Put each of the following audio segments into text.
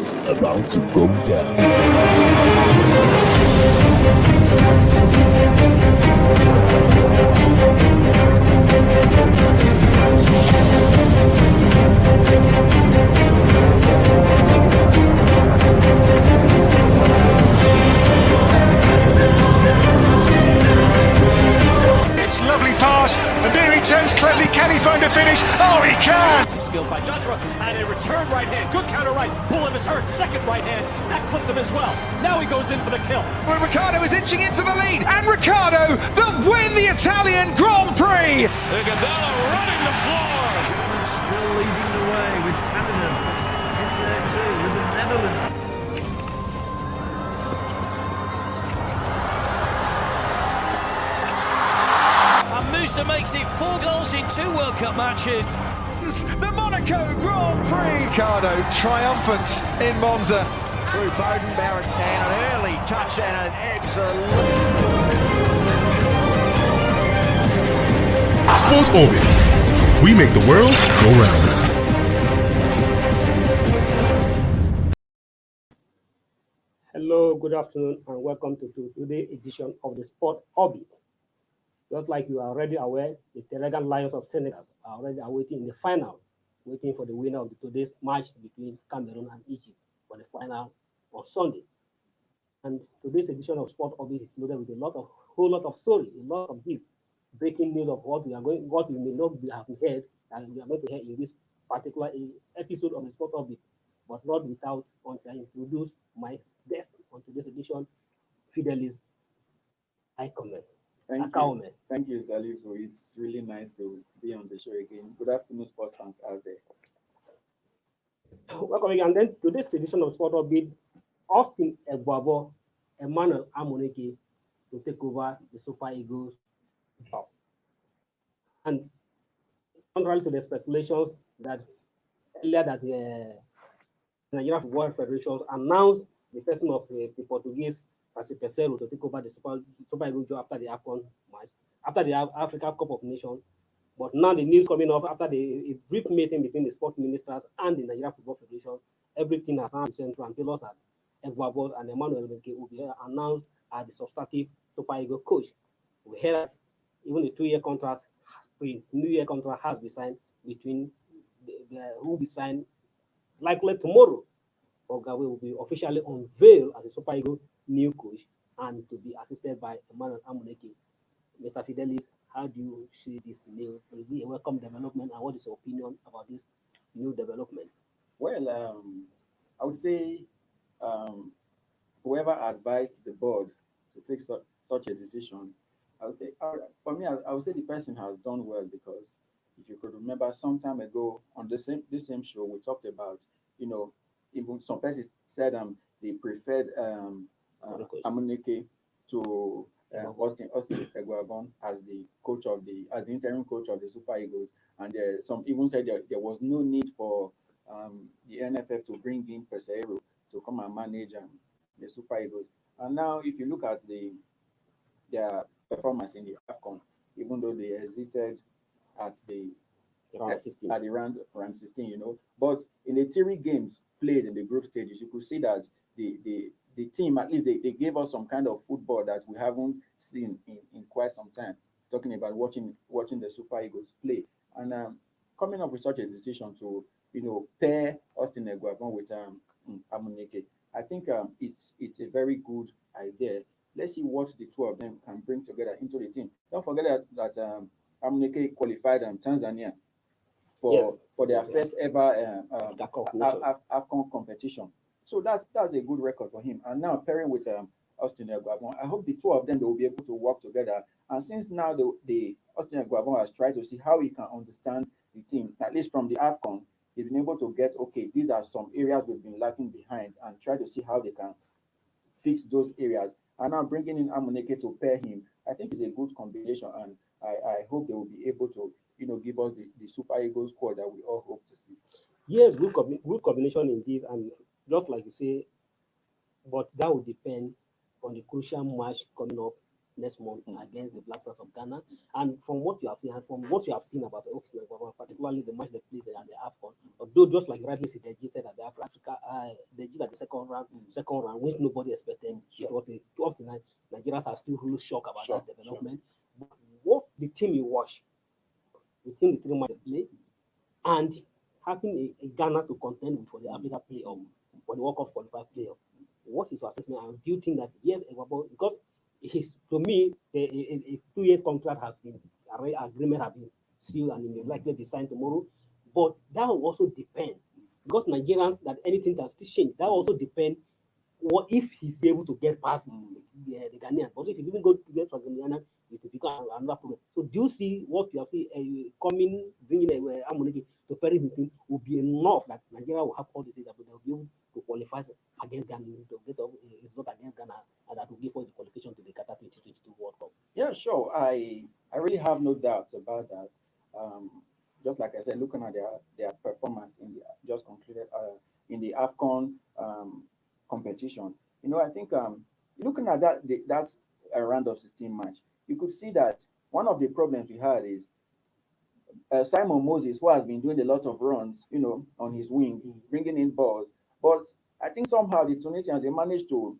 It's about to go down. It's lovely pass, and here he turns cleverly. Can he find a finish? Oh, he can! Skilled by Joshua, and a return right hand. Good counter right. Bullet is hurt. Second right hand. That clipped him as well. Now he goes in for the kill. Well, Ricciardo is inching into the lead, and Ricciardo that win the Italian Grand Prix! Eguaveon running the floor. Still leading the way with Canada in there too, with the Netherlands. And Musa makes it 4 goals in 2 World Cup matches. The Monaco Grand Prix! Ricciardo triumphant in Monza. Through Bowden, Barrett, and an early touch and an excellent... Sports Orbit. We make the world go round. Hello, good afternoon, and welcome to today's edition of the Sport Orbit. Just like you are already aware, the Senegal Lions of Senegal are already awaiting in the final, waiting for the winner of today's match between Cameroon and Egypt for the final on Sunday. And today's edition of Sport Orbit is loaded with whole lot of story, a lot of this breaking news of what we may not have heard, and we are going to hear in this particular episode of the Sport Orbit, but not without until I introduce my guest on today's edition, Fidelis Icomel. Thank you, Salifu. It's really nice to be on the show again. Good afternoon, sports fans out there. Welcome again. And then today's edition of Sport Orbit, Austin Eguaveon, Emmanuel Amuneke to take over the Super Eagles job. And contrary to the speculations that earlier that the Nigerian Football Federation announced the person of the Portuguese Pesero to take over the Super Eagles job after the AFCON match, after the Africa Cup of Nations. But now the news coming up after a brief meeting between the sport ministers and the Nigerian Football Federation, everything has now been central and tell us that Eguaveon and Emmanuel Amuneke will be announced as the substantive Super Eagles coach. We heard that even the 2-year contract has been signed between who will be signed likely tomorrow. Ogawe will be officially unveiled as a Super Eagles new coach and to be assisted by Emmanuel Amuneke. Mr. Fidelis, how do you see this new? Is it a welcome development, and what is your opinion about this new development? Well, I would say whoever advised the board to take such a decision, for me, I would say the person has done well, because if you could remember some time ago on this same show, we talked about, even some persons said they preferred Amuneke to Austin Eguaveon as the interim coach of the Super Eagles, and some even said there was no need for the NFF to bring in Pesero to come and manage the Super Eagles. And now, if you look at their performance in the AFCON, even though they exited at the round 16, but in the 3 games played in the group stages, you could see that the team, at least they gave us some kind of football that we haven't seen in quite some time, talking about watching the Super Eagles play. And coming up with such a decision to pair Austin Eguaveon with Amuneke, I think it's a very good idea. Let's see what the two of them can bring together into the team. Don't forget that Amuneke qualified Tanzania for their first ever AFCON competition. So that's a good record for him. And now pairing with Austin Eguaveon, I hope the two of them, they will be able to work together. And since now the Austin Eguaveon has tried to see how he can understand the team, at least from the AFCON, he's been able to get, these are some areas we've been lacking behind, and try to see how they can fix those areas. And now bringing in Amuneke to pair him, I think is a good combination, and I hope they will be able to, give us the Super Eagles squad that we all hope to see. Yes, good combination in this, and just like you say, but that will depend on the crucial match coming up next month against the Black Stars of Ghana. And from what you have seen, about the Austin Eguaveon, particularly the match they played at the AFCON, although just like rightly said, they exited at the the second round, which nobody expected. It was two of the Nigerians are still really shocked about that development. But what the team you watch, the team the 3 match play, and having a Ghana to contend with for the Africa playoff, for the World Cup qualifier playoff. What is your assessment? And do you think that yes, because his to me a 2-year contract has been agreement has been sealed and it will likely be signed tomorrow, but that will also depend because Nigerians that anything can still change. That will also depend what if he's able to get past the Ghanaian. But if he didn't go to get from the Ghanaian, it will become another problem. So do you see what you have seen coming, bringing Amuneke to pair with him will be enough that Nigeria will have all the things that they will be able to qualify against Ghana, to get a result against Ghana, and that will give us the qualification to the Qatar 2022 World Cup? Yeah, sure. I really have no doubt about that. Just like I said, looking at their performance in the just concluded in the AFCON competition, I think looking at that round of 16 match, you could see that one of the problems we had is Simon Moses, who has been doing a lot of runs, on his wing, bringing in balls, but I think somehow the Tunisians they managed to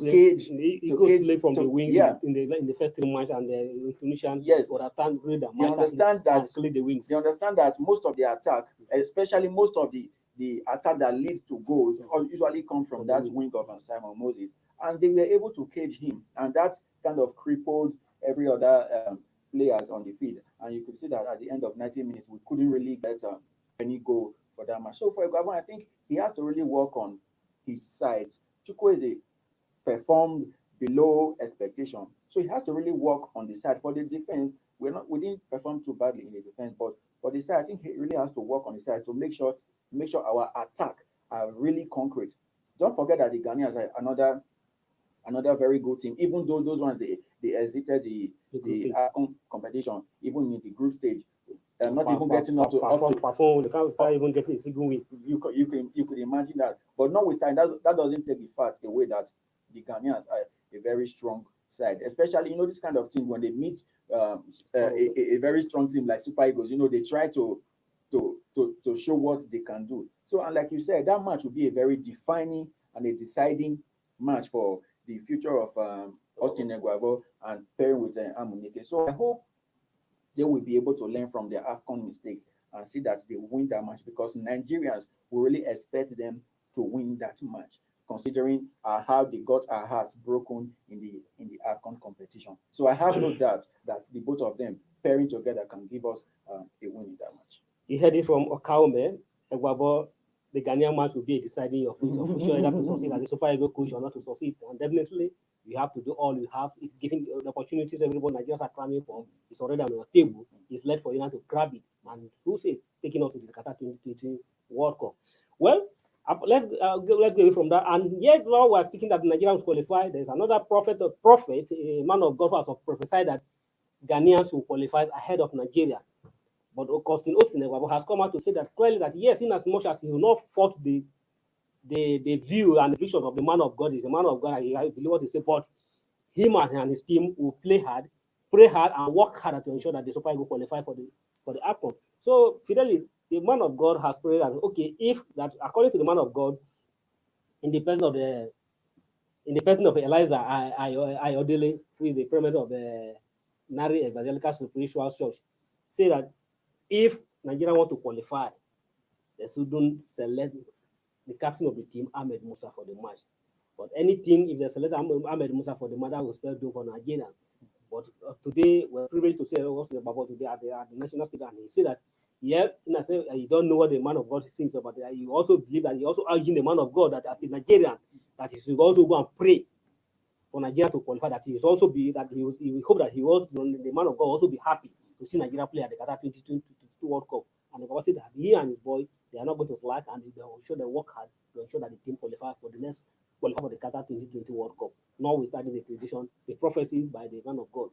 cage. He goes play from the wing in the first 3 matches, and the Tunisians understand really that they understand that clear the wings. They understand that most of the attack, especially most of the attack that leads to goals, usually come from that wing of Simon Moses, and they were able to cage him, and that kind of crippled every other players on the field. And you could see that at the end of 90 minutes, we couldn't really get any goal for that match. So for Eguaveon, I think he has to really work on his side. Chukwueze performed below expectation, so he has to really work on the side. For the defense, we didn't perform too badly in the defense, but for the side, I think he really has to work on the side to make sure our attack are really concrete. Don't forget that the Ghanaians are another very good team, even though those ones they exited the AFCON competition, even in the group stage, not even getting up to perform. They can't even get a single win. You could imagine that, but notwithstanding that doesn't take the fact away that the Ghanaians are a very strong side, especially this kind of team when they meet a very strong team like Super Eagles. They try to show what they can do. So, and like you said, that match will be a very defining and a deciding match for the future of Austin Eguaveon and pairing with Amuneke. So I hope they will be able to learn from their AFCON mistakes and see that they win that match, because Nigerians will really expect them to win that match, considering how they got our hearts broken in the AFCON competition. So I have no doubt that the both of them pairing together can give us a win in that match. You heard it from Okaume. Eguaveon, the Ghanaian match will be a deciding your future either to succeed as a Super Eagles coach or not to succeed. And definitely, you have to do all you have. If giving the opportunities everybody Nigerians are clamoring for, it's already on your table. It's left for you to grab it and who's it taking us to the Qatar 2022 World Cup. Well, let's go away from that. And yet now we're thinking that Nigerians qualify. There's another prophet, a man of God who has prophesied that Ghanaians will qualify ahead of Nigeria. But Austin Eguaveon has come out to say that clearly that yes, in as much as he will not fault the view and the vision of the man of God, is a man of God, I believe what he said, but him and his team will play hard, pray hard, and work harder to ensure that the Super Eagles qualify for the AFCON. So Fidelis, the man of God, has prayed that okay, if that according to the man of God, in the person of Eliza Ayodele, who is the premier of the Nari Evangelical Spiritual Church, say that if Nigeria want to qualify, they shouldn't select the captain of the team, Ahmed Musa, for the match. But any team, if they select Ahmed Musa for the match, that will spell doom for Nigeria. But today, we're privileged to say what's about today at the national stadium. And he said that, yeah, you don't know what the man of God thinks about it. You also believe that he also urging the man of God that as a Nigerian, that he should also go and pray for Nigeria to qualify. That he will also be that he will hope that the man of God also be happy to see Nigeria play at the Qatar 2022 World Cup. And the said that he and his boy, they are not going to slack, and they will ensure they work hard to ensure that the team qualify for the Qatar 2020 World Cup. Notwithstanding the prediction, the prophecy by the man of God.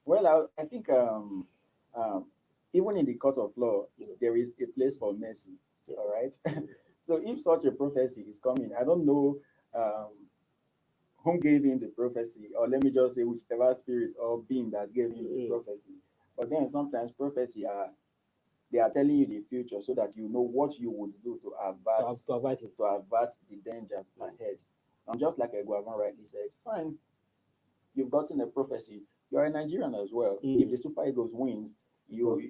Well, I think even in the court of law, there is a place for mercy. Yes. All right. So if such a prophecy is coming, I don't know whom gave him the prophecy, or let me just say whichever spirit or being that gave him the prophecy. But then sometimes prophecy are they are telling you the future so that you know what you would do to avert the dangers ahead. And just like Eguaveon rightly said, fine, you've gotten a prophecy. You're a Nigerian as well. If the Super Eagles wins, you're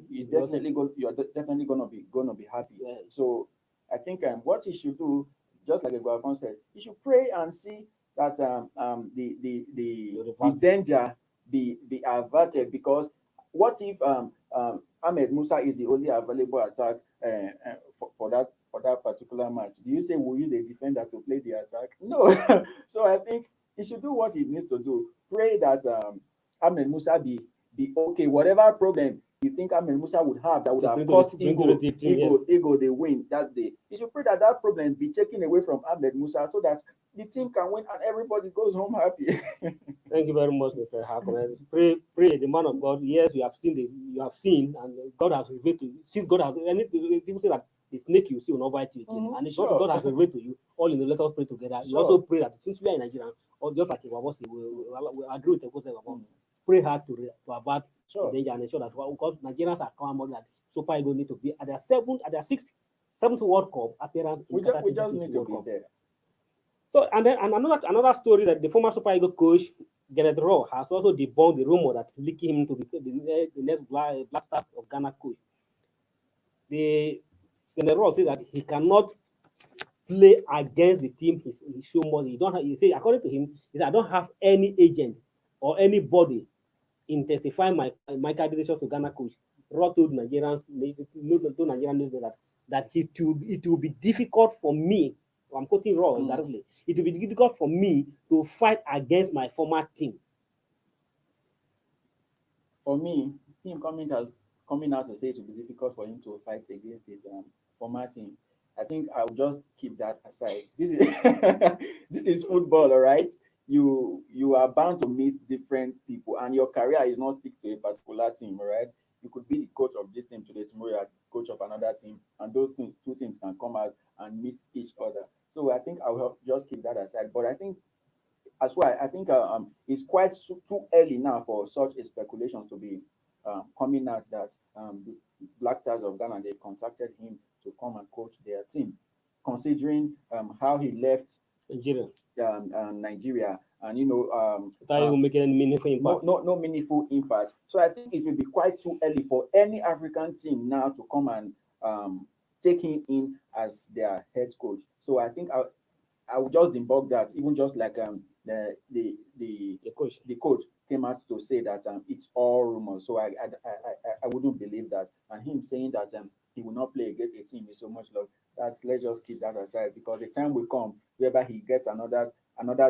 definitely gonna be happy. Yeah. So I think what he should do, just like Eguaveon said, he should pray and see that the danger be averted. Because what if Ahmed Musa is the only available attack for that particular match? Do you say we'll use a defender to play the attack? No. So I think he should do what he needs to do. Pray that Ahmed Musa be okay. Whatever problem you think Ahmed Musa would have that would have cost Ego the win that day, he should pray that that problem be taken away from Ahmed Musa so that the team can win and everybody goes home happy. Thank you very much, Mr. Hakon. Pray, the man of God. Yes, you have seen, and God has revealed to you. Since God has, people say that the snake you see will not bite you again, and it's also God has revealed to you. All in the let us pray together. You also pray that since we are in Nigeria, or just like Iwabo say, we agree with the concept about pray hard to avert the danger and ensure that because Nigerians are clamoring that Super Eagles need to be at their sixth World Cup appearance. We just need to be there. So and another story that the former Super Eagles coach Gareth Rowe has also debunked the rumor that linking him to be the next Black Star of Ghana coach. The Gareth Rowe said that he cannot play against the team he show money. He say according to him, he said I don't have any agent or anybody intensifying my candidature to Ghana coach. Rowe told Nigerians that it will be difficult for me. I'm quoting Rowe directly. It will be difficult for me to fight against my former team. For me, him coming out to say it will be difficult for him to fight against his former team, I think I'll just keep that aside. This is this is football, all right? You are bound to meet different people, and your career is not stick to a particular team, all right? You could be the coach of this team today, tomorrow you are coach of another team, and those two teams can come out and meet each other. So I think I'll just keep that aside. But I think as well, I think it's quite too early now for such a speculation to be coming out that the Black Stars of Ghana, they've contacted him to come and coach their team, considering how he left Nigeria, and without making any meaningful impact. No meaningful impact. So I think it will be quite too early for any African team now to come and take him in as their head coach. So I think I would just debunk that, even just like the coach came out to say that it's all rumors. So I wouldn't believe that. And him saying that he will not play against a team with so much love, let's just keep that aside, because the time will come whereby he gets another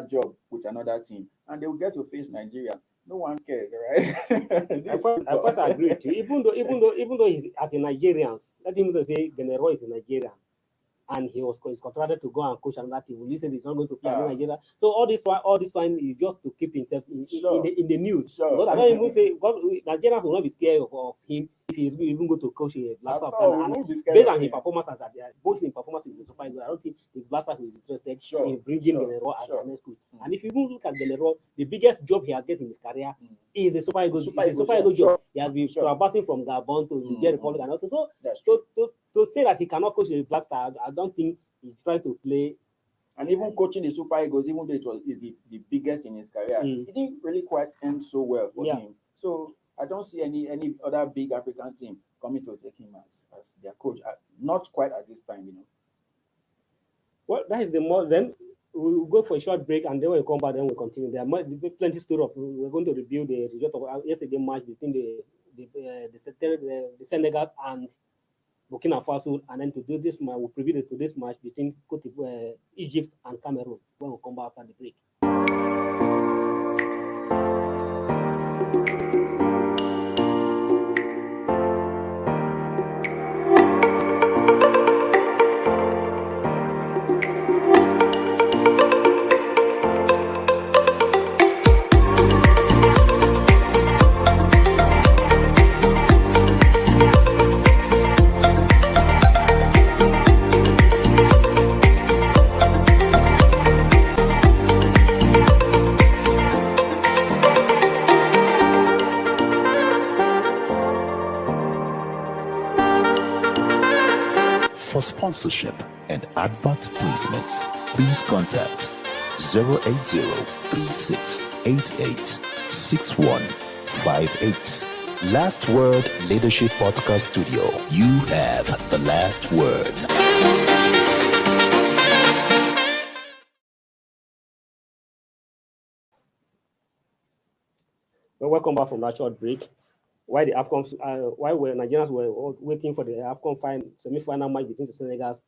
job with another team and they will get to face Nigeria. No one cares, right? I quite agree with you. Even though he's as a Nigerian, let him to say General is a Nigerian, and he's contracted to go and coach another team. You said he's not going to play in Nigeria. So all this time is just to keep himself in the news. Sure. Because I don't even say Nigerians will not be scared of him if he's even going to coach a Black Star. Based on his performance both in performance in the Super Eagles, I don't think the Black Star will be interested in bringing General as the next coach. And if you even look at General, the biggest job he has get in his career is the Super Eagles. Super Eagles job. He has been traversing from Gabon to Niger Republic and also. So to say that he cannot coach the Black Star, I don't think he's trying to play. And even coaching the Super Eagles, even though is the biggest in his career, it didn't really quite end so well for him. So I don't see any other big African team coming to take him as their coach. Not quite at this time, Well, that is the more. Then we'll go for a short break, and then we'll come back. Then we'll continue. There are plenty story. We're going to review the result of yesterday's match between the Senegal and Burkina Faso, and then to do this match, we'll preview today's match between Egypt and Cameroon when we come back after the break. For sponsorship and advert placements, please contact 080-3688-6158. Last Word Leadership Podcast Studio. You have the last word. Well, welcome back from that short break. While the AFCON, while Nigerians were all waiting for the AFCON semi-final match between the Senegal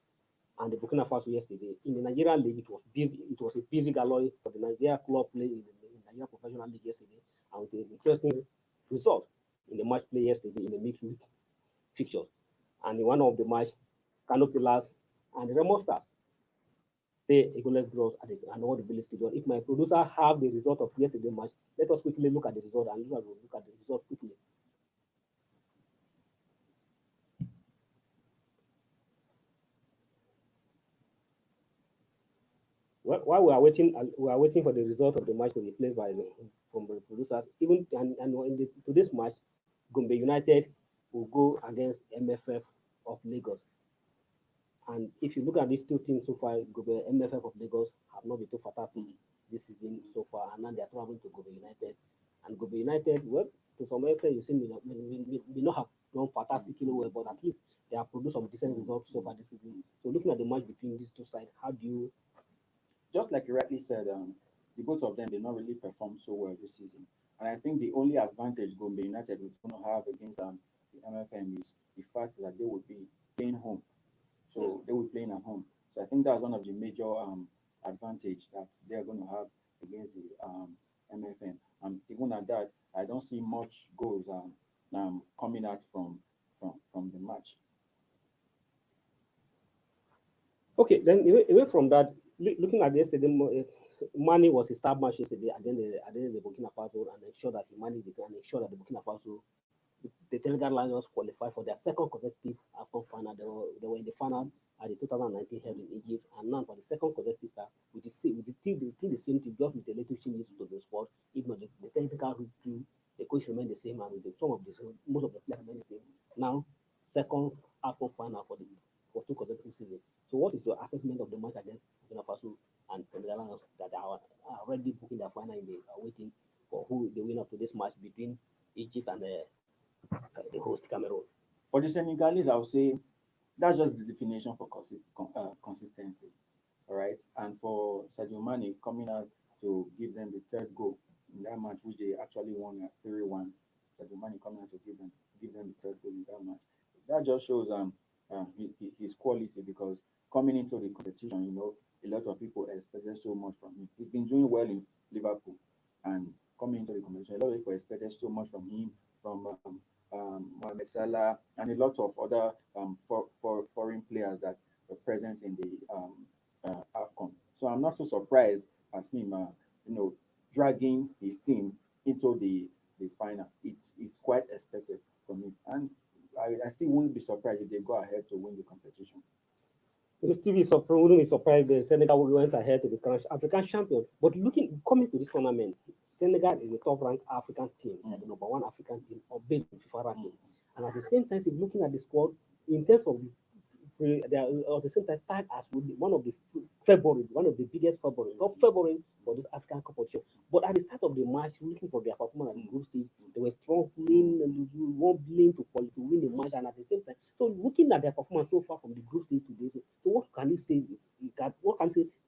and the Burkina Faso yesterday, in the Nigerian league, it was busy. It was a busy gallery for the Nigeria club play in the Nigeria Professional League yesterday, and with an interesting result in the match play yesterday in the midweek fixtures. And in one of the match, Kano Pillars and the Remo Stars play a goalless draws at the Anwar Village Stadium. If my producer have the result of yesterday's match, let us quickly look at the result and look at the result quickly. While we are waiting for the result of the match to be played from the producers. Even to this match, Gombe United will go against MFF of Lagos. And if you look at these two teams so far, Gombe MFF of Lagos have not been too fantastic this season so far, and now they are traveling to Gombe United. And Gombe United, well, to some extent, you see, may not have done fantastic well, but at least they have produced some decent results so far this season. So looking at the match between these two sides, how do you? Just like you rightly said, the both of them did not really perform so well this season. And I think the only advantage Gombe United is going to have against the MFM is the fact that they would be playing home. So yes, they will be playing at home. So I think that's one of the major advantage that they are going to have against the MFM. And even at that, I don't see much goals coming out from the match. Okay, then away from that, looking at yesterday, Mani was a star match yesterday against the Burkina Faso, and ensured that he managed the game and ensured that the Burkina Faso, the Senegal Lions, qualified for their second consecutive AFCON final. They were in the final at the 2019 held in Egypt, and now for the second consecutive time, with the same team, just with the little changes to the squad. Even though the technical team, the coach remained the same, and with most of the players remain the same. Now, second AFCON final for two consecutive seasons. So, what is your assessment of the match against Burkina Faso and Senegal Lions that are already booking their final and they are waiting for who the winner to this match between Egypt and the host Cameroon? For the Senegalese, I would say that's just the definition for consistency. All right. And for Sadio Mane coming out to give them the third goal in that match, which they actually won at 3-1, Sadio Mane coming out to give them the third goal in that match. That just shows his quality, because coming into the competition, a lot of people expected so much from him. He's been doing well in Liverpool, and coming into the competition, a lot of people expected so much from him, from Mohamed Salah, and a lot of other foreign players that were present in the AFCON. So I'm not so surprised at him, dragging his team into the final. It's quite expected from him, and I still wouldn't be surprised if they go ahead to win the competition. You still wouldn't be surprised the Senegal went ahead to become African champion. But coming to this tournament, Senegal is a top-ranked African team, the number one African team based on FIFA ranking. And at the same time, if looking at the squad, in terms of they are at the same time tagged as one of the biggest favorites, top favorite for this African competition. But at the start of the match, looking for their performance at the group stage, they were struggling and won to win the match. And at the same time, so looking at their performance so far from the group stage to this, so what can you say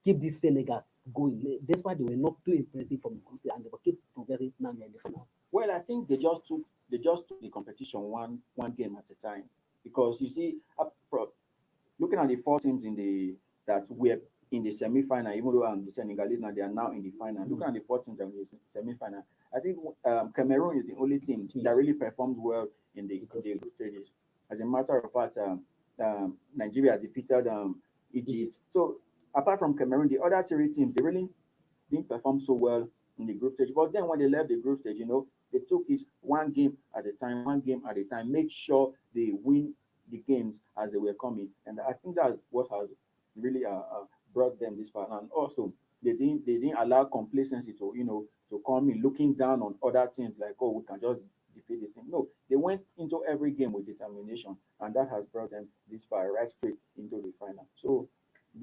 keep this Senegal going, despite they were not too impressive from the group stage and they were keep progressing now in the final? Well, I think they just took the competition one game at a time, because you see, looking at the four teams that were in the semi-final, even though the Senegalese now they are now in the final. Looking at the four teams that were in the semi-final, I think Cameroon is the only team that really performed well in the group stages. As a matter of fact, Nigeria defeated Egypt. So apart from Cameroon, the other three teams, they really didn't perform so well in the group stage. But then when they left the group stage, they took it one game at a time, make sure they win the games as they were coming. And I think that's what has really brought them this far. And also, they didn't allow complacency to come in, looking down on other teams like, oh, we can just defeat this team. No, they went into every game with determination, and that has brought them this far, right straight into the final. So,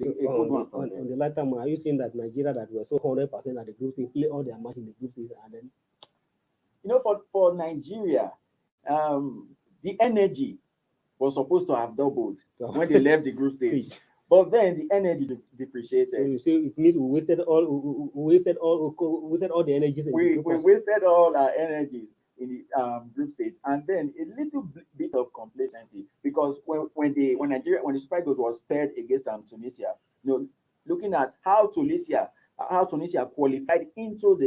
So a good one from on them. the latter one, are you saying that Nigeria that were so 100% at the group stage play all their matches in the group stage and then For Nigeria, the energy was supposed to have doubled when they left the group stage, but then the energy so depreciated. you say it means we wasted all the energies in the We group stage. wasted all our energies in the group stage, and then a little bit of complacency, because when the Super Eagles was paired against Tunisia, looking at how Tunisia qualified into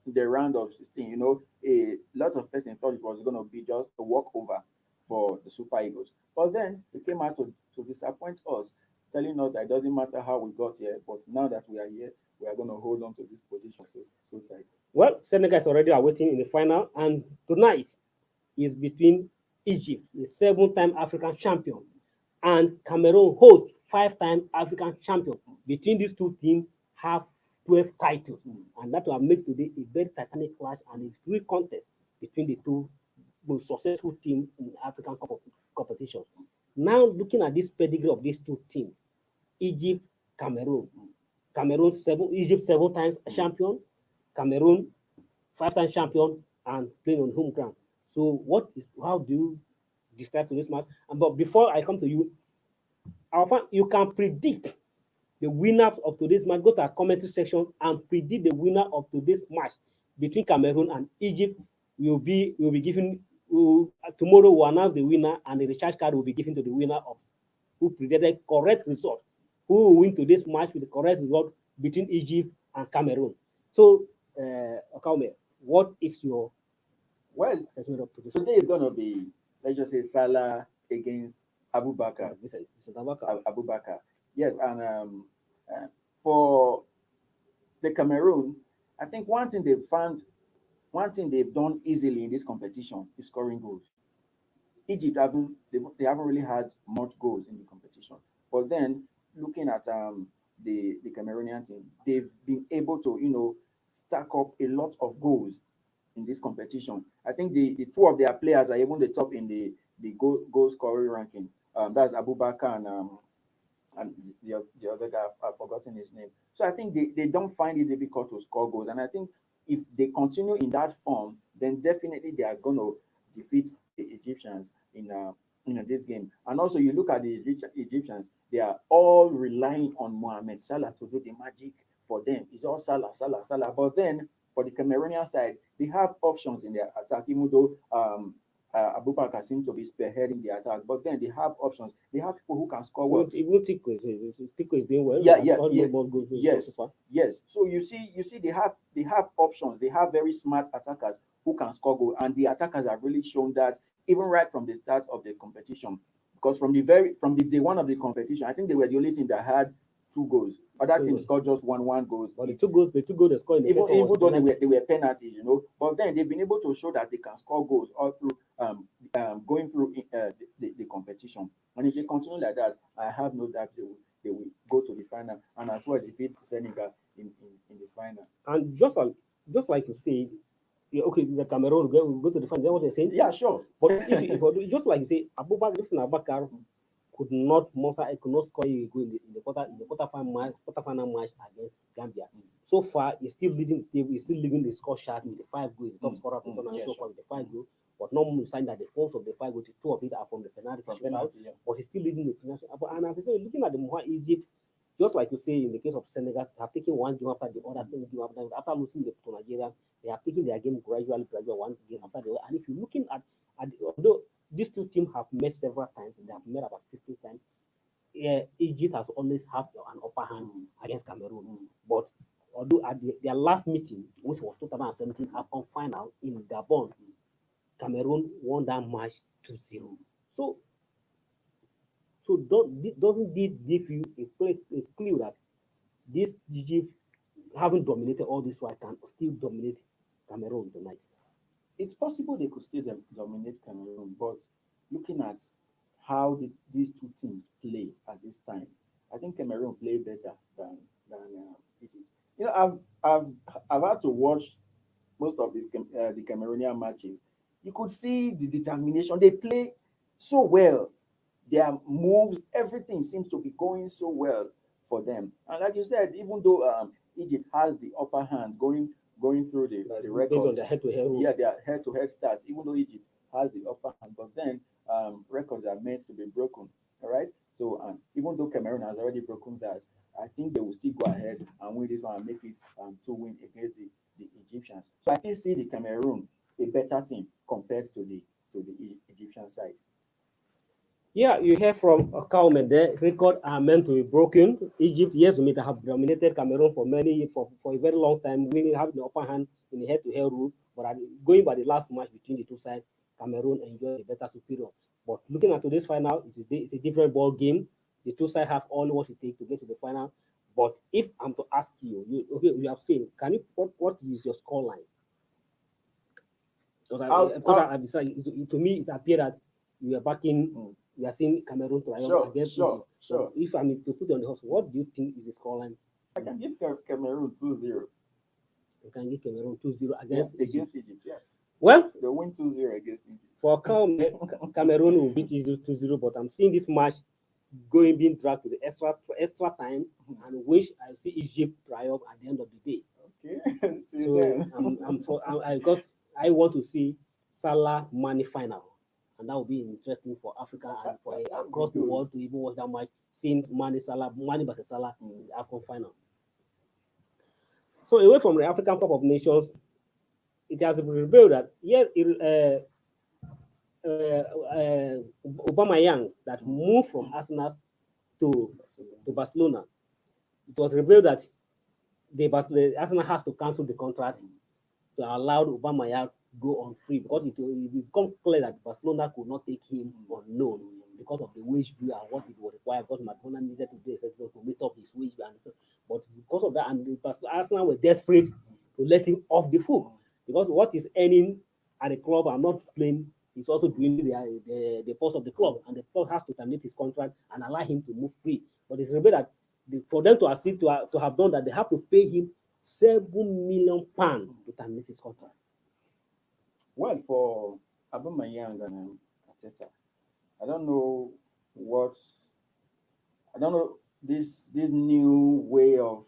the round of 16, a lot of person thought it was going to be just a walkover for the Super Eagles, but then they came out to disappoint us, telling us that it doesn't matter how we got here, but now that we are here, we are going to hold on to this position so tight. Well, Senegal is already awaiting in the final, and tonight is between Egypt, the 7-time African champion, and Cameroon, host 5-time African champion. Between these two teams, have 12 titles, and that will make today a very titanic clash and a free contest between the two most successful teams in African competitions. Now, looking at this pedigree of these two teams, Egypt, Cameroon. Egypt 7 times champion, Cameroon 5 times champion, and playing on home ground. So, how do you describe to this match? But before I come to you, you can predict the winners of today's match. Go to our commentary section and predict the winner of today's match between Cameroon and Egypt. Will be given. Tomorrow we'll announce the winner, and the recharge card will be given to the winner of who predicted correct result. Who will win today's match with the correct result between Egypt and Cameroon? So, Okaume, what is your assessment of today's? Today is going to be, let's just say, Salah against Abubakar. Abubakar. Yes, and for the Cameroon, I think one thing they've done easily in this competition is scoring goals. Egypt they haven't really had much goals in the competition, but then looking at the Cameroonian team, they've been able to stack up a lot of goals in this competition. I think the two of their players are even the top in the goal scoring ranking. That's Abubakar and the other guy, I've forgotten his name. So I think they don't find it difficult to score goals, and I think if they continue in that form, then definitely they are going to defeat the Egyptians in this game. And also, you look at the Egyptians; they are all relying on Mohamed Salah to do the magic for them. It's all Salah, Salah, Salah. But then for the Cameroonian side, they have options in their attack, even though Abubakar seems to be spearheading the attack. But then they have options. They have people who can score well. Even Tico is doing well. Yes. So you see, they have options. They have very smart attackers who can score goal, and the attackers have really shown that even right from the start of the competition. Because from the day one of the competition, I think they were the only team that had 2 goals. Other teams scored just one goals. But the two goals they scored in the even though they were penalties, But then they've been able to show that they can score goals all through going through the competition. And if they continue like that, I have no doubt they will go to the final and as well defeat Senegal in the final. And just like you said, okay, the Cameroon will go to the final. Is that what you're saying? Yeah, sure. But if just like you say, Abubakar could not score a goal in the quarterfinal match against Gambia. So far, he's still leading the table. He's still leading the score chart with the 5 goals. Top scorer of the tournament so far with the 5 goals. But not sign that the 4 of the 5 goals, 2 of it are from the penalty shootout. Yeah. But he's still leading the international. And as I say, looking at the Egypt, just like you say in the case of Senegal, they have taken one game after the other. After losing to Nigeria, they have taken their game gradually, one game after the other. And if you're looking at although these two teams have met several times, they have met about 50 times. Egypt has always had an upper hand against Cameroon. But although at their last meeting, which was 2017 AFCON final in Gabon, Cameroon won that match 2-0. So doesn't this give you a clue that this Egypt, having dominated all this while, can still dominate Cameroon tonight? It's possible they could still dominate Cameroon, but looking at how these two teams play at this time, I think Cameroon play better than Egypt. I've had to watch most of the Cameroonian matches, you could see the determination. They play so well. Their moves, everything seems to be going so well for them. And like you said, even though Egypt has the upper hand going through the Based on records, the head-to-head rule. yeah, their head-to-head stats, even though Egypt has the upper hand, but then records are meant to be broken. All right. So even though Cameroon has already broken that, I think they will still go ahead and win this one and make it 2-win against the Egyptians. So I still see the Cameroon a better team compared to the Egyptian side. Yeah, you hear from Kaume there. Records are meant to be broken. Egypt, yes, may have dominated Cameroon for a very long time, winning having the upper hand in the head-to-head rule. But going by the last match between the two sides, Cameroon enjoyed a better superior. But looking at today's final, it's a different ball game. The two sides have all what it takes to get to the final. But if I'm to ask you, you have seen, can you what is your score line? Because to me, it appeared that you are backing. We are seeing Cameroon triumph against Egypt. So if I mean to put you on the horse, what do you think is the scoreline? I can give Cameroon 2-0. You can give Cameroon 2-0 against Egypt. Yeah. Well, they win 2-0 against Egypt. For Cameroon will beat Egypt 2-0, but I'm seeing this match being dragged to the extra time, and wish I see Egypt triumph at the end of the day. Okay. So because I want to see Salah Mane final, and that will be interesting for Africa and for across the world to even watch that match, seeing Mane versus Salah in the AFCON final. So away from the African Cup of Nations, it has been revealed that Aubameyang that moved from Arsenal to Barcelona. It was revealed that the Arsenal has to cancel the contract to allow Aubameyang go on free, because it become clear that Barcelona could not take him on loan because of the wage bill and what it would require, because Barcelona needed to do to meet up his wage bill. But because of that, and Arsenal were desperate to let him off the hook, because what he's earning at the club and not playing is also doing the pulse of the club, and the club has to terminate his contract and allow him to move free. But it's revealed that for them to have done that, they have to pay him £7 million to terminate his contract. Well, for Aubameyang and Arteta, I don't know this new way of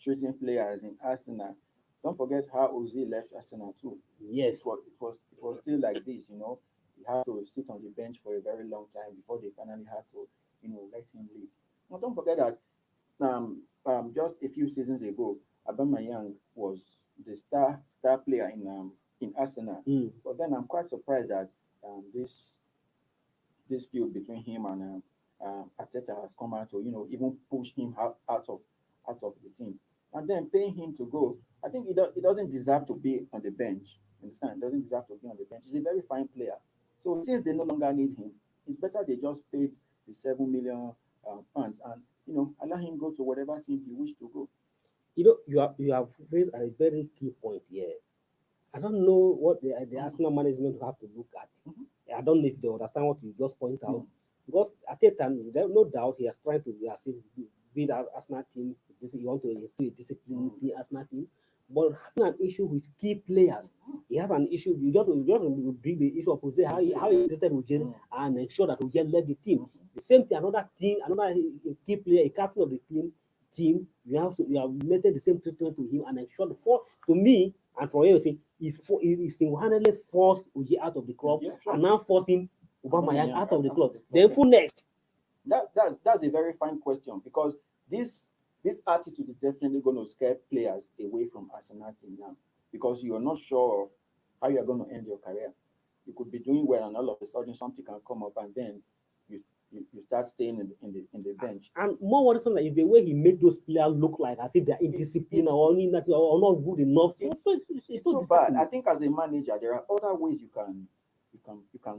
treating players in Arsenal. Don't forget how Ozil left Arsenal too. Yes, it was still like this. He had to sit on the bench for a very long time before they finally had to let him leave. Now don't forget that just a few seasons ago, Aubameyang was the star player in Arsenal. But then I'm quite surprised that this feud between him and Arteta has come out to even push him out of the team, and then paying him to go. I think he doesn't deserve to be on the bench. Understand? He doesn't deserve to be on the bench. He's a very fine player. So since they no longer need him, it's better they just paid the £7 million and allow him go to whatever team he wished to go. You have raised a very key point here. I don't know what the Arsenal management will have to look at. I don't know if they understand what you just point out. Because at that time, there's no doubt he has tried to be the Arsenal team. He wants to instill a discipline the Arsenal team. But having an issue with key players, he has an issue. You just bring the issue of Jose, how he treated Jose, and ensure that Jose led the team. The same thing, another key player, a captain of the team, you have made the same treatment to him and ensure to me and for you, he's single-handedly forced Uji out of the club, and now forcing Aubameyang out of the club. Then who next? That's a very fine question, because this attitude is definitely going to scare players away from Arsenal team now, because you are not sure of how you are going to end your career. You could be doing well, and all of a sudden something can come up, and then you start staying in the bench. And more worrisome is the way he made those players look like as if they're indisciplined or not good enough. It's so bad. I think as a manager, there are other ways you can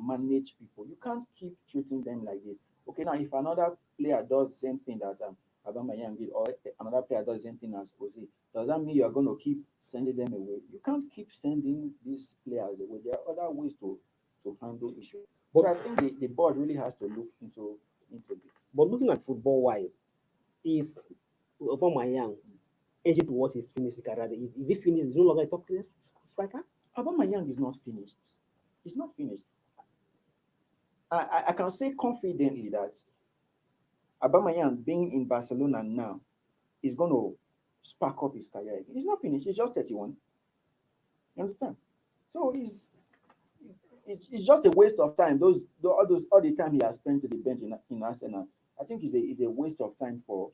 manage people. You can't keep treating them like this. Okay, now if another player does the same thing that Aubameyang did, or another player does the same thing as Ozil, does that mean you are going to keep sending them away? You can't keep sending these players away. There are other ways to handle issues. But I think the board really has to look into this. But looking at football-wise, is Aubameyang edging towards his finished career? Is he finished? Is no longer a top striker? Aubameyang is not finished. It's not finished. I can say confidently that Aubameyang being in Barcelona now is going to spark up his career. He's not finished. He's just 31. You understand? So it's just a waste of time. All the time he has spent to the bench in Arsenal, I think is a waste of time for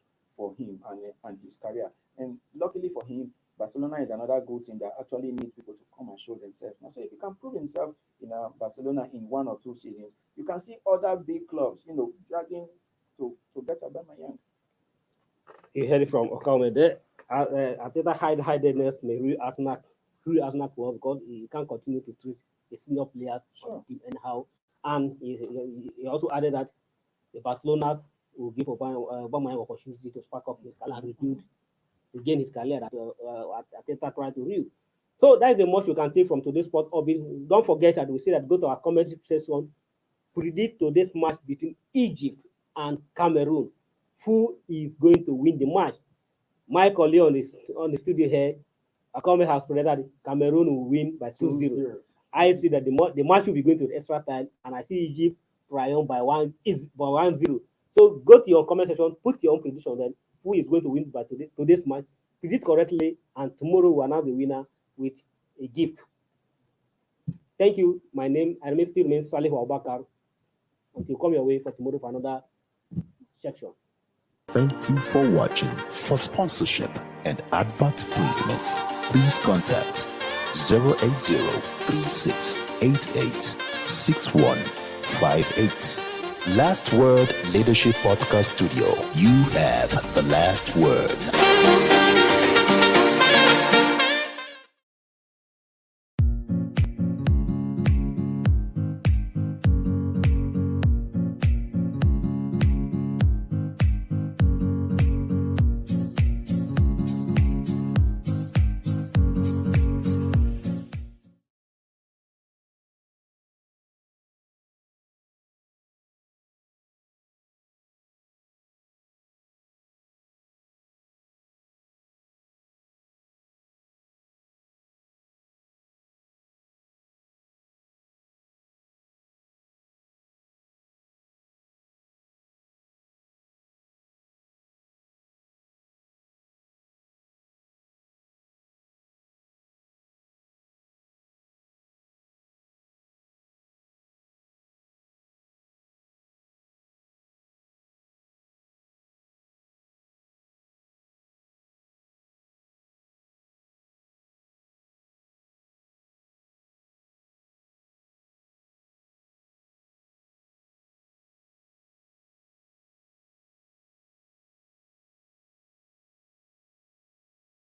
him and his career. And luckily for him, Barcelona is another good team that actually needs people to come and show themselves. Now, so if he can prove himself in Barcelona in 1 or 2 seasons, you can see other big clubs, dragging to get Aubameyang. You heard it from Okame there. Ateta high-headedness may ruin Arsenal club because he can't continue to treat the senior players on the team anyhow. And he also added that the Barcelonas will give Aubameyang opportunity to spark up his career and regain his career that Ateta tried to real. So that is the most you can take from today's sport orbit. Don't forget that we say that go to our comment section, predict today's match between Egypt and Cameroon. Who is going to win the match? Michael Lee on the studio here. Akome has predicted that Cameroon will win by 2-0. I see that the match will be going to the extra time, and I see Egypt triumph by 1-0. So go to your comment section, put your own prediction then. Who is going to win by today's match? Predict correctly, and tomorrow we'll announce the winner with a gift. Thank you. My name still remains Salih Abubakar. Until come your way for tomorrow for another section. Thank you for watching. For sponsorship and advert placements, please contact 080-3688-6158. Last Word Leadership Podcast Studio. You have the last word.